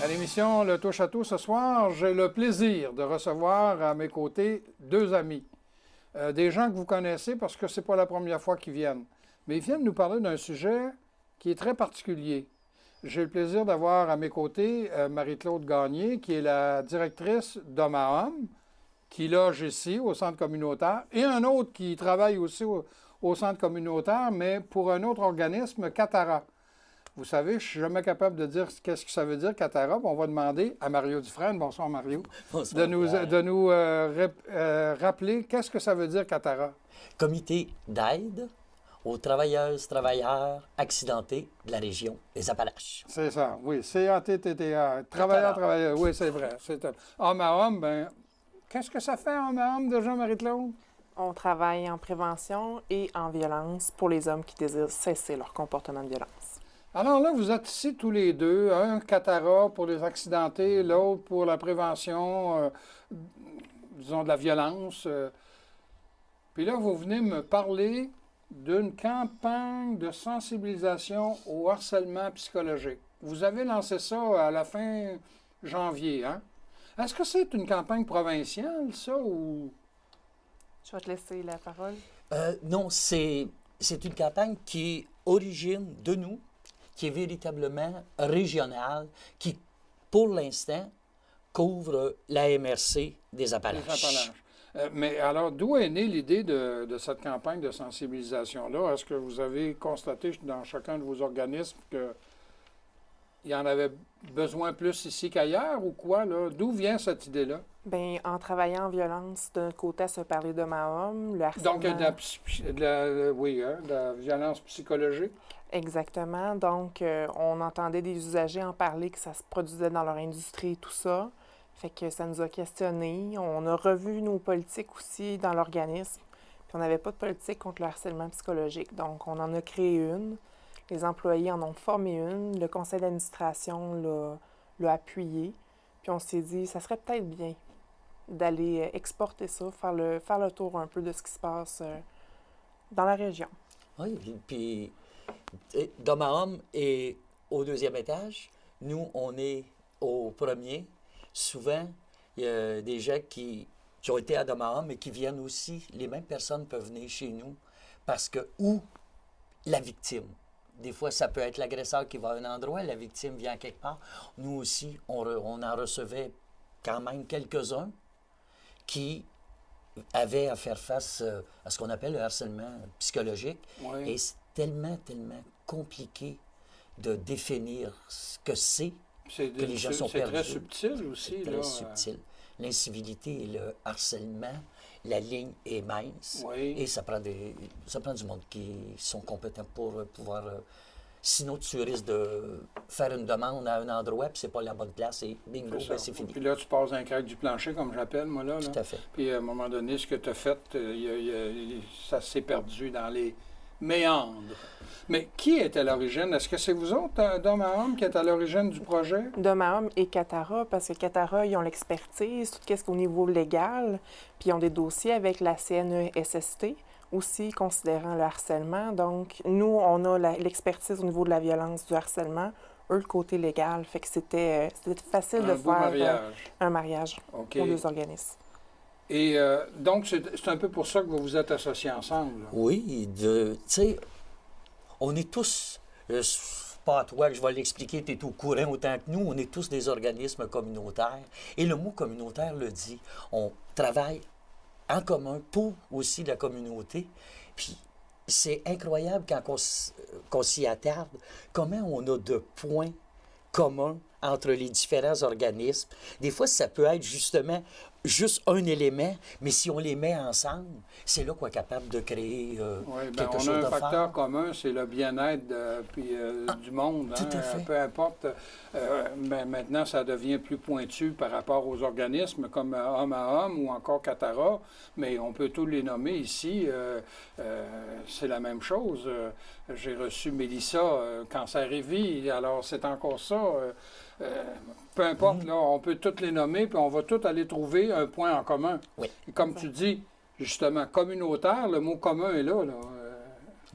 À l'émission Le Touche-à-Tout ce soir, j'ai le plaisir de recevoir à mes côtés deux amis. Des gens que vous connaissez parce que ce n'est pas la première fois qu'ils viennent. Mais ils viennent nous parler d'un sujet qui est très particulier. J'ai le plaisir d'avoir à mes côtés Marie-Claude Gagné, qui est la directrice d'Homme à Homme, qui loge ici au centre communautaire, et un autre qui travaille aussi au centre communautaire, mais pour un autre organisme, Catara. Vous savez, je ne suis jamais capable de dire qu'est-ce que ça veut dire, Catara. On va demander à Mario Dufresne, bonsoir Mario, Bonsoir, de nous rappeler qu'est-ce que ça veut dire, Catara. Comité d'aide aux travailleuses-travailleurs accidentés de la région des Appalaches. C'est ça, oui, CATTTA, travailleurs, oui, c'est vrai. Homme à homme, bien, qu'est-ce que ça fait, homme à homme, déjà, Marie-Claude? On travaille en prévention et en violence pour les hommes qui désirent cesser leur comportement de violence. Alors là, vous êtes ici tous les deux, un Catara pour les accidentés, l'autre pour la prévention, disons, de la violence. Puis là, vous venez me parler d'une campagne de sensibilisation au harcèlement psychologique. Vous avez lancé ça à la fin janvier, hein? Est-ce que c'est une campagne provinciale, ça, ou... Je vais te laisser la parole. Non, c'est une campagne qui est origine de nous, qui est véritablement régionale, qui, pour l'instant, couvre la MRC des Appalaches. Mais alors, d'où est née l'idée de cette campagne de sensibilisation-là? Est-ce que vous avez constaté dans chacun de vos organismes qu'il y en avait besoin plus ici qu'ailleurs ou quoi, là? D'où vient cette idée-là? Bien, en travaillant en violence, d'un côté, à se parler d'homme à homme, le harcèlement... Donc, de la violence psychologique? Exactement. Donc, on entendait des usagers en parler que ça se produisait dans leur industrie et tout ça. Fait que ça nous a questionnés. On a revu nos politiques aussi dans l'organisme. Puis on n'avait pas de politique contre le harcèlement psychologique. Donc, on en a créé une. Les employés en ont formé une. Le conseil d'administration l'a appuyé. Puis on s'est dit, ça serait peut-être bien d'aller exporter ça, faire le tour un peu de ce qui se passe dans la région. Oui, puis d'homme à homme est au deuxième étage. Nous, on est au premier. Souvent, il y a des gens qui ont été à d'homme à homme et qui viennent aussi. Les mêmes personnes peuvent venir chez nous parce que, ou la victime. Des fois, ça peut être l'agresseur qui va à un endroit, la victime vient quelque part. Nous aussi, on en recevait quand même quelques-uns qui avaient à faire face à ce qu'on appelle le harcèlement psychologique. Oui. Et c'est tellement compliqué de définir ce que c'est que les gens sont perdus. C'est très subtil aussi. C'est très subtil. L'incivilité et le harcèlement, la ligne est mince. Oui. Et ça prend du monde qui sont compétents pour pouvoir... sinon, tu risques de faire une demande à un endroit, puis c'est pas la bonne place, et bingo, c'est fini. Puis là, tu passes un crack du plancher, comme j'appelle, moi, là. Tout à fait. Puis à un moment donné, ce que tu as fait, ça s'est perdu dans les méandres. Mais qui est à l'origine? Est-ce que c'est vous autres, d'Homme à Homme, qui êtes à l'origine du projet? D'Homme à Homme et Catara, parce que Catara, ils ont l'expertise, tout ce qui est au niveau légal, puis ils ont des dossiers avec la CNESST, aussi considérant le harcèlement. Donc, nous, on a l'expertise au niveau de la violence, du harcèlement, eux, le côté légal. Fait que c'était facile de faire un mariage aux deux organismes. Et donc, c'est un peu pour ça que vous vous êtes associés ensemble. Là. Oui, tu sais, on est tous, pas à toi que je vais l'expliquer, tu es au courant autant que nous, on est tous des organismes communautaires. Et le mot communautaire le dit, on travaille en commun pour aussi la communauté. Puis c'est incroyable quand on s'y attarde, comment on a de points communs entre les différents organismes. Des fois, ça peut être justement juste un élément, mais si on les met ensemble, c'est là qu'on est capable de créer quelque chose de fort. On a un facteur commun, c'est le bien-être du monde. Tout à fait. Peu importe. Mais maintenant, ça devient plus pointu par rapport aux organismes comme Homme à Homme ou encore Catara, mais on peut tous les nommer ici. C'est la même chose. J'ai reçu Mélissa, Cancer et Vie, alors c'est encore ça. Peu importe, là, on peut toutes les nommer, puis on va tous aller trouver un point en commun. Oui. Et comme tu dis, justement, communautaire, le mot commun est là.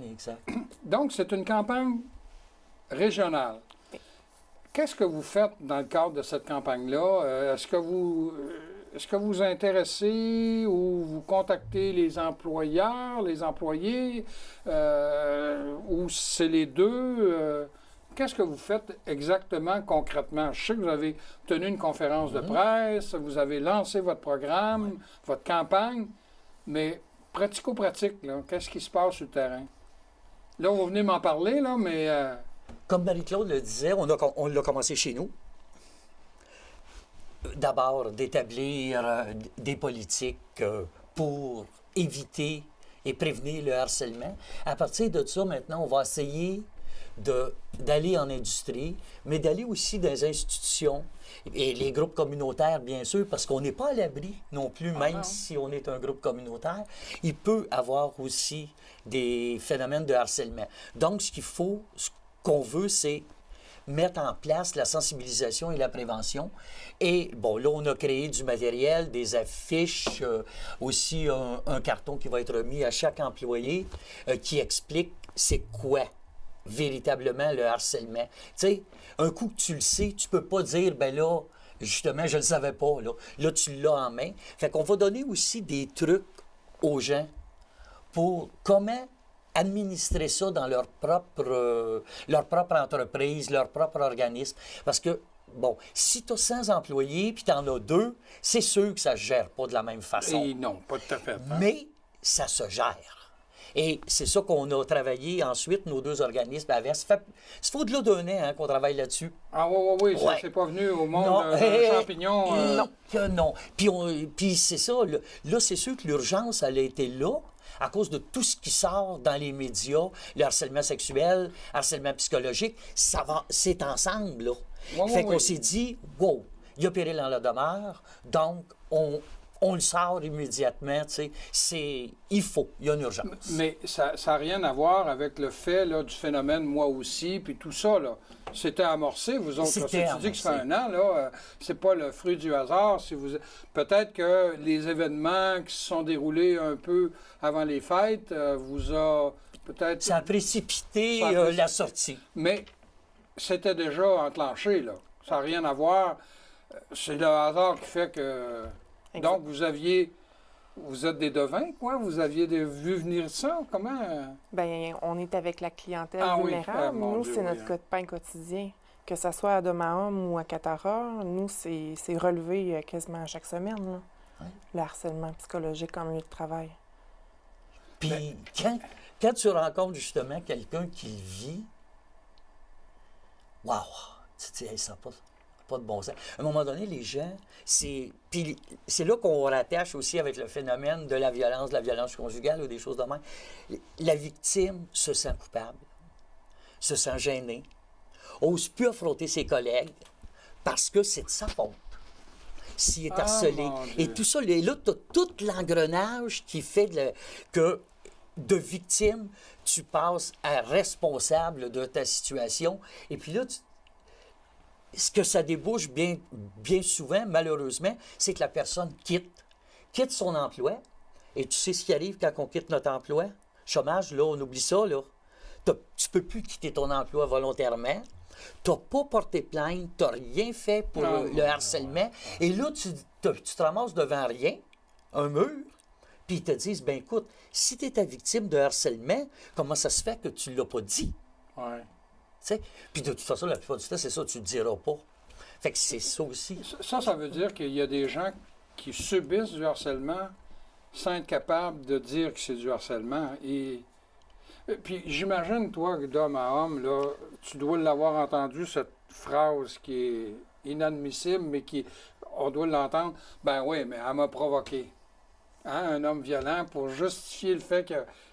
Exact. Donc, c'est une campagne régionale. Qu'est-ce que vous faites dans le cadre de cette campagne-là? Est-ce que vous intéressez ou vous contactez les employeurs, les employés, ou c'est les deux? Qu'est-ce que vous faites exactement, concrètement? Je sais que vous avez tenu une conférence de presse, vous avez lancé votre programme, votre campagne, mais pratico-pratique, là, qu'est-ce qui se passe sur le terrain? Là, vous venez m'en parler, là, mais... Comme Marie-Claude le disait, on l'a commencé chez nous. D'abord, d'établir des politiques pour éviter et prévenir le harcèlement. À partir de ça, maintenant, on va essayer d'aller en industrie, mais d'aller aussi dans les institutions et les groupes communautaires, bien sûr, parce qu'on n'est pas à l'abri non plus, même si on est un groupe communautaire. Il peut avoir aussi des phénomènes de harcèlement. Donc, ce qu'on veut, c'est mettre en place la sensibilisation et la prévention. Et, bon, là, on a créé du matériel, des affiches, aussi un carton qui va être remis à chaque employé qui explique c'est quoi véritablement le harcèlement. Tu sais, un coup que tu le sais, tu peux pas dire, ben là, justement, je le savais pas, là. Là, tu l'as en main. Fait qu'on va donner aussi des trucs aux gens pour comment administrer ça dans leur propre entreprise, leur propre organisme. Parce que, bon, si tu as 100 employés puis tu en as 2, c'est sûr que ça ne se gère pas de la même façon. Et non, pas tout à fait. Hein? Mais ça se gère. Et c'est ça qu'on a travaillé ensuite, nos 2 organismes avec. Ça fait au-delà d'un an qu'on travaille là-dessus. Ah oui, ça c'est pas venu au monde d'un champignon. Non. Puis c'est ça, là, c'est sûr que l'urgence, elle a été là, à cause de tout ce qui sort dans les médias, le harcèlement sexuel, harcèlement psychologique, c'est ensemble, là. Fait qu'on s'est dit, wow, il y a péril dans la demeure, donc on le sort immédiatement, tu sais, il y a une urgence. Mais ça n'a rien à voir avec le fait là, du phénomène moi aussi, puis tout ça, là. C'était amorcé, vous autres. Tu dis que ça fait 1 an, là, c'est pas le fruit du hasard. Peut-être que les événements qui se sont déroulés un peu avant les fêtes vous a peut-être... Ça a précipité la sortie. Mais c'était déjà enclenché, là. Ça n'a rien à voir. C'est le hasard qui fait que... Exact. Donc, vous êtes des devins, quoi? Vous aviez vu venir ça? Comment? Bien, on est avec la clientèle vulnérable. Oui. Nous, c'est notre pain quotidien. Que ce soit à Domahom ou à Catara, nous, c'est relevé quasiment chaque semaine, là. Oui. Le harcèlement psychologique en milieu de travail. Puis, quand tu rencontres justement quelqu'un qui le vit, wow! Tu te dis, hey, ça passe. Pas de bon sens. À un moment donné, les gens, puis c'est là qu'on rattache aussi avec le phénomène de la violence conjugale ou des choses de même. La victime se sent coupable, se sent gênée, n'ose plus affronter ses collègues parce que c'est de sa faute. S'il est harcelé. Et tout ça, et là, tu as tout l'engrenage qui fait que de victime, tu passes à responsable de ta situation. Et puis là, ce que ça débouche bien souvent, malheureusement, c'est que la personne quitte son emploi. Et tu sais ce qui arrive quand on quitte notre emploi? Chômage, là, on oublie ça, là. Tu ne peux plus quitter ton emploi volontairement. Tu n'as pas porté plainte, tu n'as rien fait pour le harcèlement. Et là, tu te ramasses devant rien, un mur, puis ils te disent, ben écoute, si tu étais victime de harcèlement, comment ça se fait que tu ne l'as pas dit? Oui. Puis de toute façon, la plupart du temps, c'est ça, tu ne le diras pas. Fait que c'est ça aussi. Ça veut dire qu'il y a des gens qui subissent du harcèlement sans être capables de dire que c'est du harcèlement. Et puis j'imagine, toi, d'homme à homme, là, tu dois l'avoir entendu, cette phrase qui est inadmissible, mais on doit l'entendre. Ben oui, mais elle m'a provoqué. Hein, un homme violent, pour justifier le fait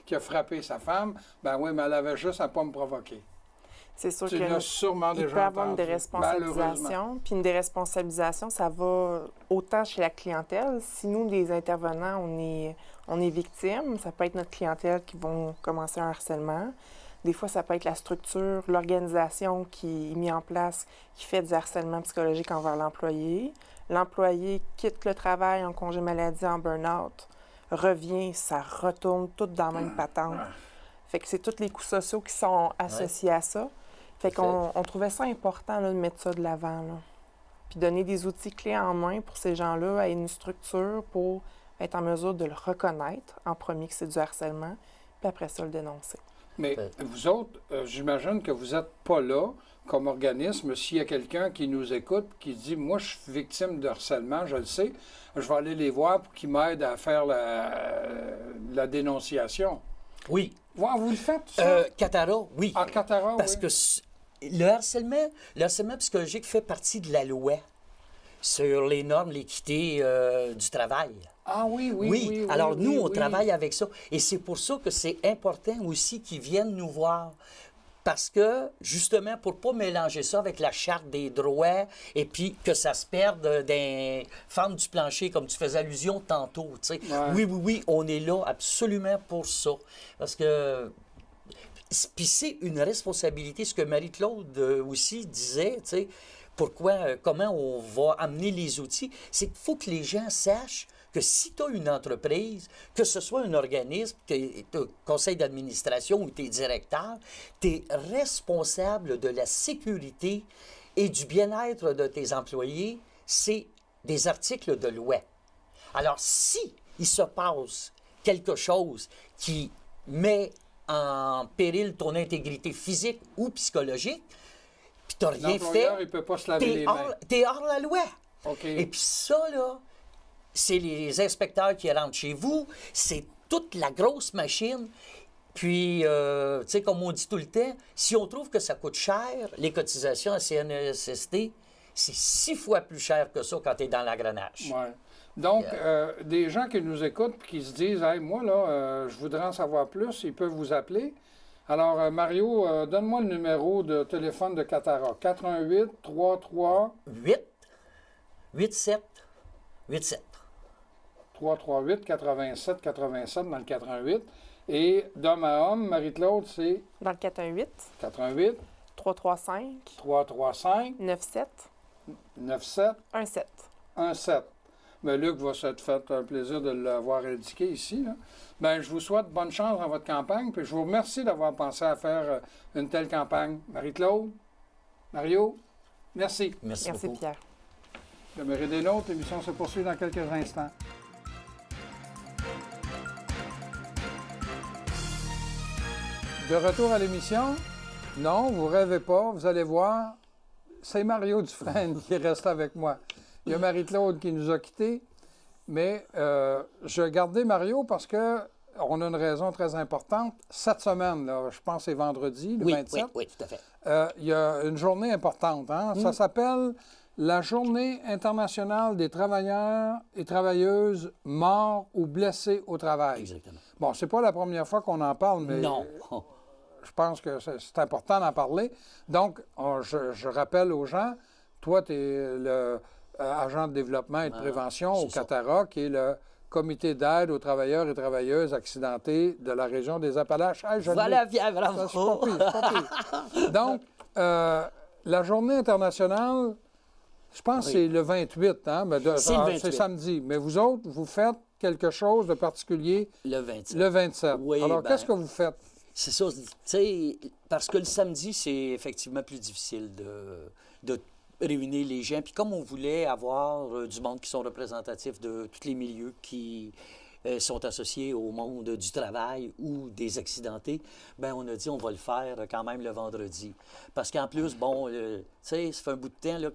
qu'il a frappé sa femme, ben oui, mais elle avait juste à ne pas me provoquer. C'est sûr qu'il peut avoir une déresponsabilisation. Puis une déresponsabilisation, ça va autant chez la clientèle. Si nous, les intervenants, on est victimes, ça peut être notre clientèle qui vont commencer un harcèlement. Des fois, ça peut être la structure, l'organisation qui est mise en place, qui fait du harcèlement psychologique envers l'employé. L'employé quitte le travail en congé maladie, en burn-out, revient, ça retourne tout dans la même patente. Fait que c'est tous les coûts sociaux qui sont associés à ça. Fait qu'on trouvait ça important là, de mettre ça de l'avant, là. Puis donner des outils clés en main pour ces gens-là à une structure pour être en mesure de le reconnaître en premier que c'est du harcèlement, puis après ça, le dénoncer. Mais vous autres, j'imagine que vous n'êtes pas là comme organisme. S'il y a quelqu'un qui nous écoute qui dit « Moi, je suis victime de harcèlement, je le sais, je vais aller les voir pour qu'ils m'aident à faire la dénonciation. » Oui. Vous le faites, ça? Catara, oui. Ah, Catara, Parce oui. que le harcèlement psychologique fait partie de la loi sur les normes, l'équité du travail. Ah oui, oui, Oui. oui. Alors, oui, nous, oui, on oui. travaille avec ça. Et c'est pour ça que c'est important aussi qu'ils viennent nous voir. Parce que, justement, pour ne pas mélanger ça avec la Charte des droits et puis que ça se perde des femmes du plancher, comme tu faisais allusion tantôt. Tu sais. Ouais. Oui, oui, oui, on est là absolument pour ça. Parce que... Puis c'est une responsabilité, ce que Marie-Claude aussi disait, tu sais, comment on va amener les outils, c'est qu'il faut que les gens sachent que si tu as une entreprise, que ce soit un organisme, que conseil d'administration ou tes directeurs, tu es responsable de la sécurité et du bien-être de tes employés. C'est des articles de loi. Alors, si il se passe quelque chose qui met en péril ton intégrité physique ou psychologique, puis tu n'as rien fait, L'employeur, il ne peut pas se laver les mains. t'es hors la loi. OK. Et puis ça, là, c'est les inspecteurs qui rentrent chez vous, c'est toute la grosse machine. Puis, tu sais, comme on dit tout le temps, si on trouve que ça coûte cher, les cotisations à CNESST, c'est 6 fois plus cher que ça quand tu es dans l'engrenage. Ouais. Donc, des gens qui nous écoutent et qui se disent « Hey, moi, là, je voudrais en savoir plus », ils peuvent vous appeler. Alors, Mario, donne-moi le numéro de téléphone de Catara. 418 33 8 87 87. 338 87 87 dans le 88. Et d'homme à homme, Marie-Claude, c'est Dans le 418 418 335 335 97 97 17. 17. Mais Luc va se faire un plaisir de l'avoir indiqué ici. Là. Bien, je vous souhaite bonne chance dans votre campagne, puis je vous remercie d'avoir pensé à faire une telle campagne. Marie-Claude, Mario, merci. Merci Merci, beaucoup. Pierre. Demeurez des nôtres, l'émission se poursuit dans quelques instants. De retour à l'émission? Non, vous rêvez pas, vous allez voir, c'est Mario Dufresne qui reste avec moi. Il y a Marie-Claude qui nous a quittés, mais je gardais Mario parce que on a une raison très importante. Cette semaine, là, je pense que c'est vendredi, le 27, Oui, tout à fait. il y a une journée importante. Hein? Ça s'appelle la Journée internationale des travailleurs et travailleuses morts ou blessés au travail. Exactement. Bon, c'est pas la première fois qu'on en parle, mais Non. je pense que c'est important d'en parler. Donc, je rappelle aux gens, toi, tu es le agent de développement et de prévention au c'est ça. Catara, qui est le comité d'aide aux travailleurs et travailleuses accidentés de la région des Appalaches. Hey, je Voilà, l'ai. Pierre, Ça, c'est pas bravo. pire, c'est pas pire. Donc, la journée internationale, je pense que c'est le 28, hein? Mais C'est le 28. c'est samedi. Mais vous autres, vous faites quelque chose de particulier Le 27. le 27. Oui, Alors, ben, qu'est-ce que vous faites? C'est ça, tu sais, parce que le samedi, c'est effectivement plus difficile de réunir les gens. Puis comme on voulait avoir du monde qui sont représentatifs de tous les milieux qui sont associés au monde du travail ou des accidentés, bien, on a dit on va le faire quand même le vendredi. Parce qu'en plus, bon, tu sais, ça fait un bout de temps là,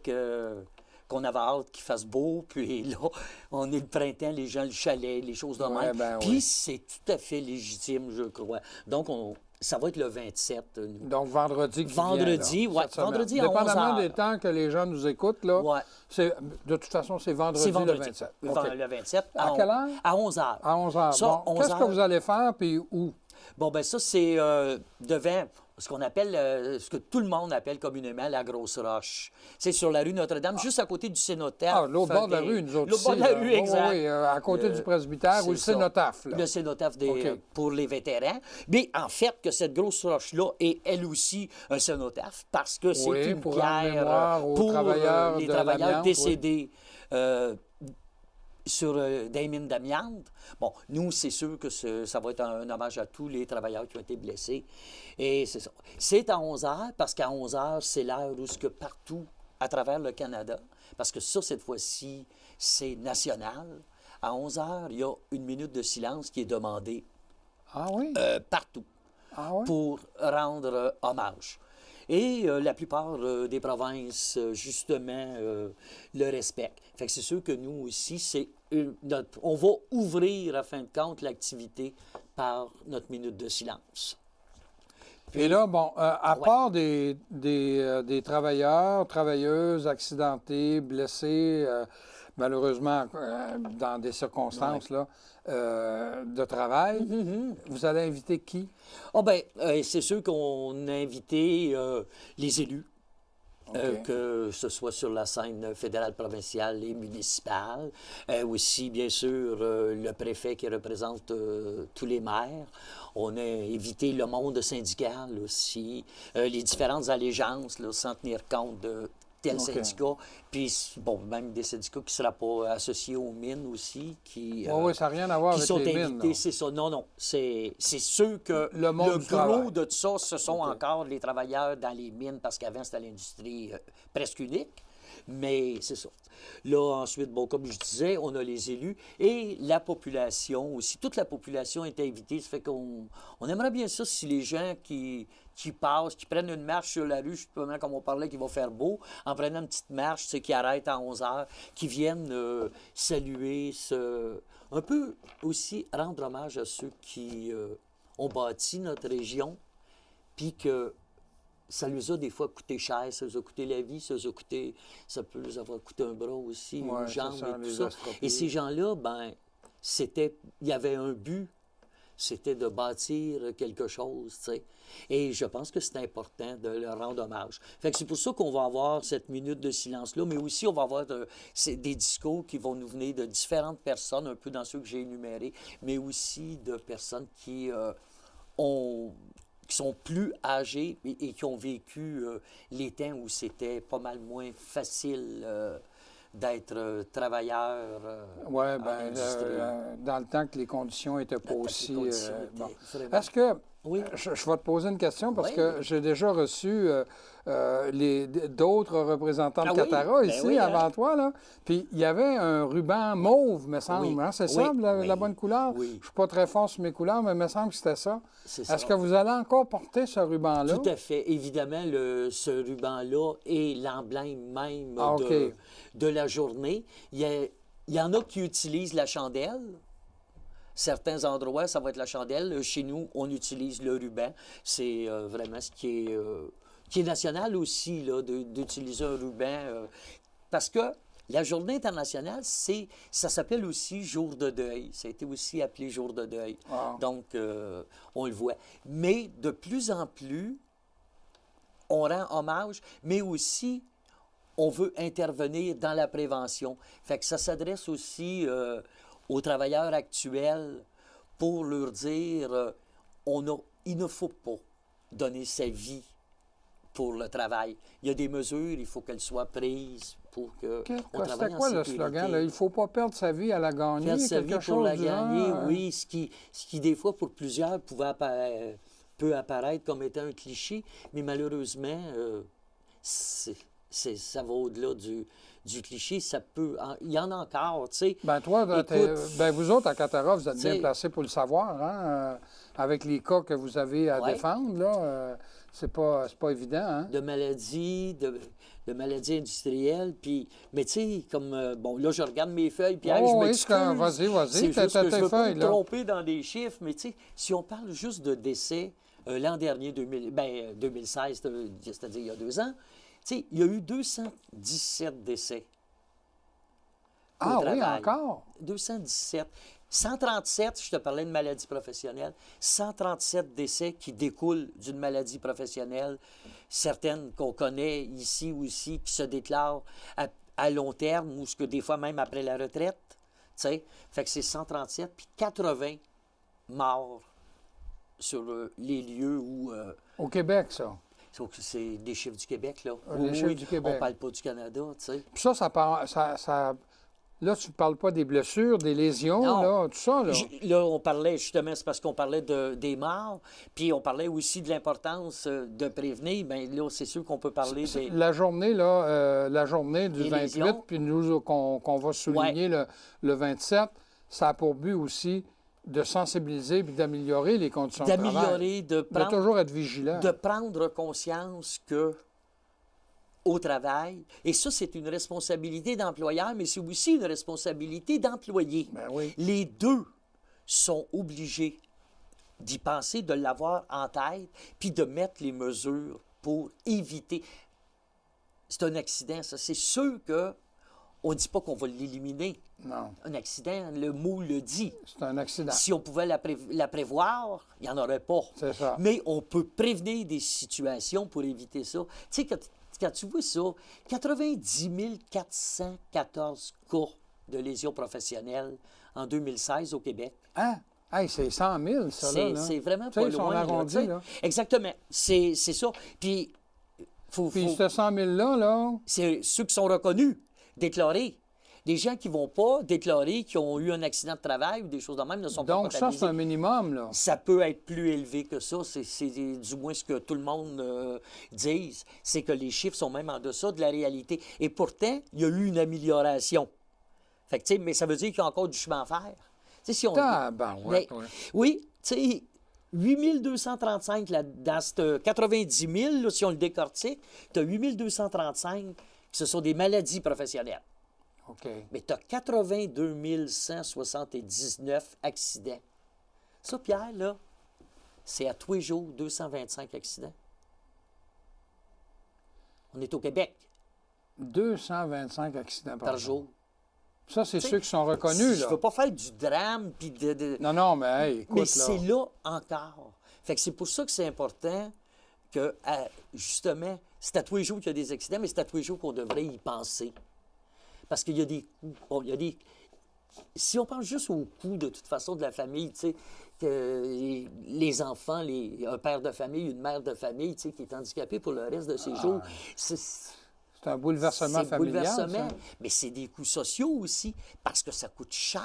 qu'on avait hâte qu'il fasse beau, puis là, on est le printemps, les gens, le chalet, les choses de Ouais, même. ben Puis oui. c'est tout à fait légitime, je crois. Donc, ça va être le 27. Donc, vendredi qui Vendredi, vient, là, ouais, cette semaine. vendredi à 11 Dépendamment heures. des temps que les gens nous écoutent, là, Ouais. de toute façon, c'est vendredi, C'est vendredi. le 27. Le OK. le 27. À quelle heure? À 11 h. À 11 h. Ça, Bon, 11 qu'est-ce que heures. vous allez faire, puis où? Bon, ben ça, c'est devant ce qu'on appelle, ce que tout le monde appelle communément la Grosse Roche. C'est sur la rue Notre-Dame, juste à côté du cénotaphe. Ah, l'autre bord de la rue, nous autres L'autre bord de la ici, là. rue, Oui, exact. oui, à côté du presbytère ou le C'est ça. cénotaphe, là. Le cénotaphe OK. pour les vétérans. Mais en fait, que cette grosse roche-là est elle aussi un cénotaphe parce que c'est Oui, une pour rendre pierre mémoire aux pour travailleurs les de travailleurs l'amiante, oui. décédés sur des mines d'amiante. Bon, nous, c'est sûr que ça va être un hommage à tous les travailleurs qui ont été blessés. Et c'est ça. C'est à 11 heures, parce qu'à 11 heures, c'est l'heure où ce que partout, à travers le Canada, parce que ça, cette fois-ci, c'est national. À 11 heures, il y a une minute de silence qui est demandée Ah oui? partout Ah oui? pour rendre hommage. Et la plupart des provinces, justement, le respectent. Fait que c'est sûr que nous aussi, on va ouvrir, à fin de compte, l'activité par notre minute de silence. Et là, bon, à Ouais. part des travailleurs, travailleuses accidentés, blessés, malheureusement, dans des circonstances là, de travail, vous allez inviter qui? Ah bien, c'est sûr qu'on a invité les élus, OK. que ce soit sur la scène fédérale, provinciale et municipale. Aussi, bien sûr, le préfet qui représente tous les maires. On a invité le monde syndical aussi, les différentes allégeances, là, sans tenir compte de tel OK. syndicat. Puis, bon, même des syndicats qui ne seraient pas associés aux mines aussi, qui, Oui, ça n'a rien à voir qui avec sont les invités, mines. Là. c'est ça. Non, non, c'est ceux que Le monde du gros travail. de tout ça, ce sont OK. encore les travailleurs dans les mines, parce qu'avant, c'était l'industrie presque unique. Mais c'est ça. Là, ensuite, bon, comme je disais, on a les élus et la population aussi. Toute la population est invitée. Ça fait qu'on aimerait bien ça si les gens qui passent, qui prennent une marche sur la rue, justement, comme on parlait, qu'il va faire beau, en prenant une petite marche, qui arrête à 11 heures, qui viennent saluer, un peu aussi rendre hommage à ceux qui ont bâti notre région, puis que ça leur a des fois coûté cher, ça leur a coûté la vie, ça peut leur avoir coûté un bras aussi, Ouais, une c'est jambe ça, et tout les ça. estropiés. Et ces gens-là, ben, il y avait un but, c'était de bâtir quelque chose, tu sais. Et je pense que c'est important de leur rendre hommage. Fait que c'est pour ça qu'on va avoir cette minute de silence-là, mais aussi on va avoir des discours qui vont nous venir de différentes personnes, un peu dans ceux que j'ai énumérés, mais aussi de personnes qui sont plus âgés et qui ont vécu les temps où c'était pas mal moins facile d'être travailleur Oui, en bien, industrie. dans le temps que les conditions n'étaient pas Les aussi. conditions Bon. étaient vraiment- Est-ce que. Oui. Je vais te poser une question parce Oui. que j'ai déjà reçu d'autres représentants de Ah oui? Catara Ben ici oui, hein? avant toi. Là. Puis il y avait un ruban mauve, me semble. Oui. Hein? C'est Oui. ça, la Oui. bonne couleur? Oui. Je ne suis pas très fort sur mes couleurs, mais il me semble que c'était ça. C'est ça. Est-ce que vous allez encore porter ce ruban-là? Tout à fait. Évidemment, ce ruban-là est l'emblème même Ah, OK. de la journée. Il y en a qui utilisent la chandelle. Certains endroits, ça va être la chandelle. Chez nous, on utilise le ruban. C'est vraiment ce qui est national aussi, là, d'utiliser un ruban. Parce que la journée internationale, ça s'appelle aussi jour de deuil. Ça a été aussi appelé jour de deuil. Ah. Donc, on le voit. Mais de plus en plus, on rend hommage, mais aussi, on veut intervenir dans la prévention. Fait que ça s'adresse aussi aux travailleurs actuels pour leur dire il ne faut pas donner sa vie pour le travail. Il y a des mesures, il faut qu'elles soient prises pour que on travaille C'était en quoi le sécurité. slogan? Là? Il ne faut pas perdre sa vie à la gagner. Perdre sa vie quelque pour la chose du genre, gagner, oui. Ce qui, des fois, pour plusieurs, peut apparaître comme étant un cliché, mais malheureusement, ça va au-delà du cliché. Il y en a encore, tu sais. Ben toi, Écoute, vous autres, à Catara, vous êtes bien t'sais- placés pour le savoir, hein? Avec les cas que vous avez à Ouais. défendre, là, c'est pas évident, hein? de maladies, de maladies industrielles. Mais tu sais, comme, bon, là, je regarde mes feuilles, Pierre, Oh, je oui, m'excuse. vas-y, C'est t'as juste que je tes veux pas feuilles, me là. tromper dans des chiffres, mais tu sais, si on parle juste de décès, l'an dernier, 2016, c'est-à-dire il y a 2 ans, tu sais, il y a eu 217 décès. au Ah oui, travail. encore? 217. 137, je te parlais de maladie professionnelle, 137 décès qui découlent d'une maladie professionnelle, certaines qu'on connaît ici aussi, qui se déclarent à long terme ou ce que des fois même après la retraite. T'sais. Fait que c'est 137, puis 80 morts sur les lieux où... Au Québec, ça. c'est des chiffres du Québec, là. Les chiffres du Québec. On parle pas du Canada, tu sais. Puis ça Là, tu ne parles pas des blessures, des lésions, Non. là, tout ça, là. Là, on parlait justement, c'est parce qu'on parlait des morts, puis on parlait aussi de l'importance de prévenir. Bien là, c'est sûr qu'on peut parler des... La journée, là, la journée du Des 28, lésions. puis nous, qu'on va souligner le 27, ça a pour but aussi de sensibiliser et d'améliorer les conditions de travail. D'améliorer, De toujours être vigilant. de prendre conscience que au travail, et ça, c'est une responsabilité d'employeur, mais c'est aussi une responsabilité d'employé. Ben oui. Les deux sont obligés d'y penser, de l'avoir en tête, puis de mettre les mesures pour éviter. C'est un accident, ça. C'est sûr que on ne dit pas qu'on va l'éliminer. Non, Un accident, le mot le dit. c'est un accident. Si on pouvait la prévoir, il n'y en aurait pas. C'est ça. Mais on peut prévenir des situations pour éviter ça. Tu sais, quand tu vois ça, 90 414 cas de lésions professionnelles en 2016 au Québec. Hein? Hey, c'est 100 000, ça, là. C'est vraiment Tu sais, pas ils sont loin. arrondis, tu sais. là. Exactement. C'est ça. Puis, Puis ce 100 000-là, là, c'est ceux qui sont reconnus, déclarés. Des gens qui ne vont pas déclarer qui ont eu un accident de travail ou des choses de même ne sont pas donc ça, comptabilisés. c'est un minimum, là. Ça peut être plus élevé que ça. C'est du moins ce que tout le monde dise. C'est que les chiffres sont même en deçà de la réalité. Et pourtant, il y a eu une amélioration. Fait que, tu sais, mais ça veut dire qu'il y a encore du chemin à faire. Tu sais, si on... Tabarouette, Mais- ouais. Oui, tu sais, 8 235 là, dans ce 90 000, là, si on le décortique, tu as 8 235 qui ce sont des maladies professionnelles. OK. Mais tu as 82 179 accidents. Ça, Pierre, là, c'est à tous les jours 225 accidents. On est au Québec 225 accidents par jour. Ça, c'est T'sais, ceux qui sont reconnus, Je là. ne veux pas faire du drame, puis Non, non, mais hey, écoute, mais là. c'est là encore. Fait que c'est pour ça que c'est important que, justement, c'est à tous les jours qu'il y a des accidents, mais c'est à tous les jours qu'on devrait y penser. Parce qu'il y a des coûts. Bon, il y a des... Si on pense juste aux coûts, de toute façon, de la famille, tu sais, que les enfants, un père de famille, une mère de famille, tu sais, qui est handicapé pour le reste de ses jours, c'est un bouleversement c'est familial, bouleversement, ça. mais c'est des coûts sociaux aussi, parce que ça coûte cher.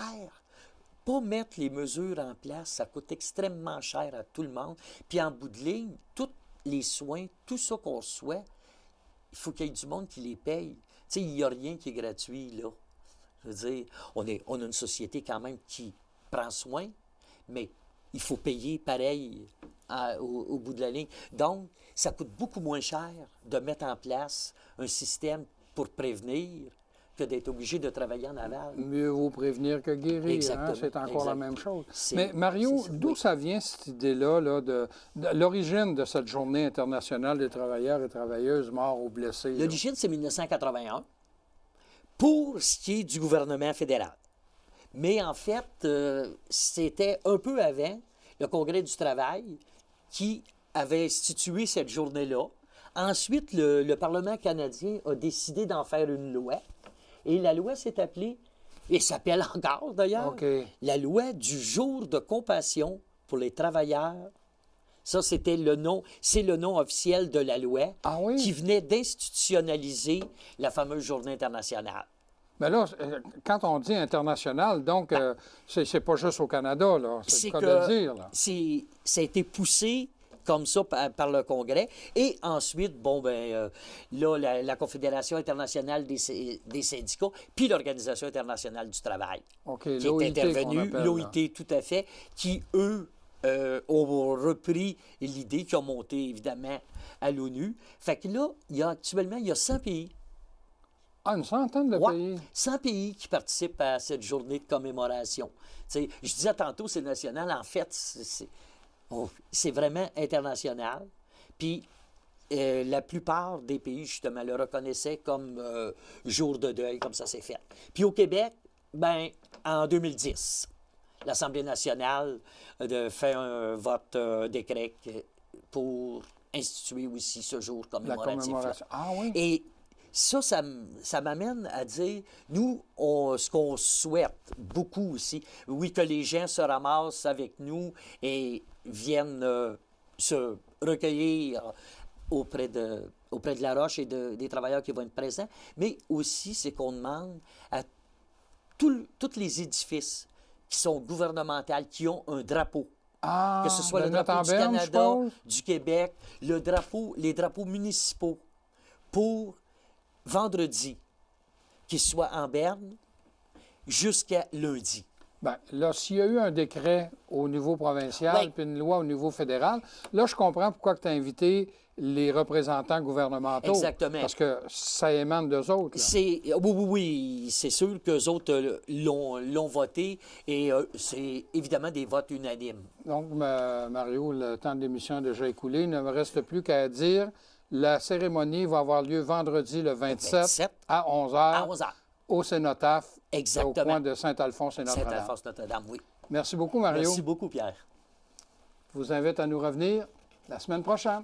Pas mettre les mesures en place, ça coûte extrêmement cher à tout le monde. Puis en bout de ligne, tous les soins, tout ça qu'on souhaite, il faut qu'il y ait du monde qui les paye. Tu sais, il n'y a rien qui est gratuit, là. Je veux dire, on a une société quand même qui prend soin, mais il faut payer pareil au bout de la ligne. Donc, ça coûte beaucoup moins cher de mettre en place un système pour prévenir que d'être obligé de travailler en aval. Mieux vaut prévenir que guérir, hein? Exactement, C'est encore la même exactement. chose. Mais Mario, c'est ça, d'où oui. ça vient cette idée-là, là, de l'origine de cette journée internationale des travailleurs et travailleuses morts ou blessés? là? L'origine, c'est 1981, pour ce qui est du gouvernement fédéral. Mais en fait, c'était un peu avant le Congrès du travail qui avait institué cette journée-là. Ensuite, le Parlement canadien a décidé d'en faire une loi. Et la loi s'est appelée, et s'appelle encore d'ailleurs, OK. la loi du jour de compassion pour les travailleurs. Ça, c'était le nom, c'est le nom officiel de la loi Ah oui? qui venait d'institutionnaliser la fameuse journée internationale. Mais là, quand on dit international, donc, c'est pas juste au Canada, là. C'est le cas de le dire, là. Ça a été poussé comme ça par le Congrès. Et ensuite, bon, ben là, la Confédération internationale des syndicats, puis l'Organisation internationale du travail, OK, qui est l'OIT qu'on intervenue, appelle, là. l'OIT tout à fait, qui, eux, ont repris l'idée, qui ont monté, évidemment, à l'ONU. Fait que là, actuellement, il y a 100 pays. Ah, une centaine de Ouais, pays. 100 pays qui participent à cette journée de commémoration. Tu sais, je disais tantôt, c'est national. En fait, c'est vraiment international. Puis, la plupart des pays, justement, le reconnaissaient comme jour de deuil, comme ça s'est fait. Puis au Québec, ben en 2010, l'Assemblée nationale fait un vote, décret pour instituer aussi ce jour La commémoratif. commémoration. Ah oui? Et ça m'amène à dire, nous, ce qu'on souhaite beaucoup aussi, oui, que les gens se ramassent avec nous et viennent se recueillir auprès de la Roche et des travailleurs qui vont être présents, mais aussi, c'est qu'on demande à tous les édifices qui sont gouvernementaux, qui ont un drapeau, Ah, que ce soit le de drapeau du Notre-Dame, je Canada, suppose? du Québec, les drapeaux municipaux, pour vendredi, qu'ils soient en berne jusqu'à lundi. Bien, là, s'il y a eu un décret au niveau provincial Oui. puis une loi au niveau fédéral, là, je comprends pourquoi tu as invité les représentants gouvernementaux. Exactement. Parce que ça émane d'eux autres. Là. Oui, c'est sûr qu'eux autres l'ont voté et c'est évidemment des votes unanimes. Donc, Mario, le temps de l'émission a déjà écoulé. Il ne me reste plus qu'à dire la cérémonie va avoir lieu vendredi le 27, 27 à 11h à 11 h. au Cénotaphe, au Exactement. coin de Saint-Alphonse et Notre-Dame. Saint-Alphonse-Notre-Dame, oui. Merci beaucoup, Mario. Merci beaucoup, Pierre. Je vous invite à nous revenir la semaine prochaine.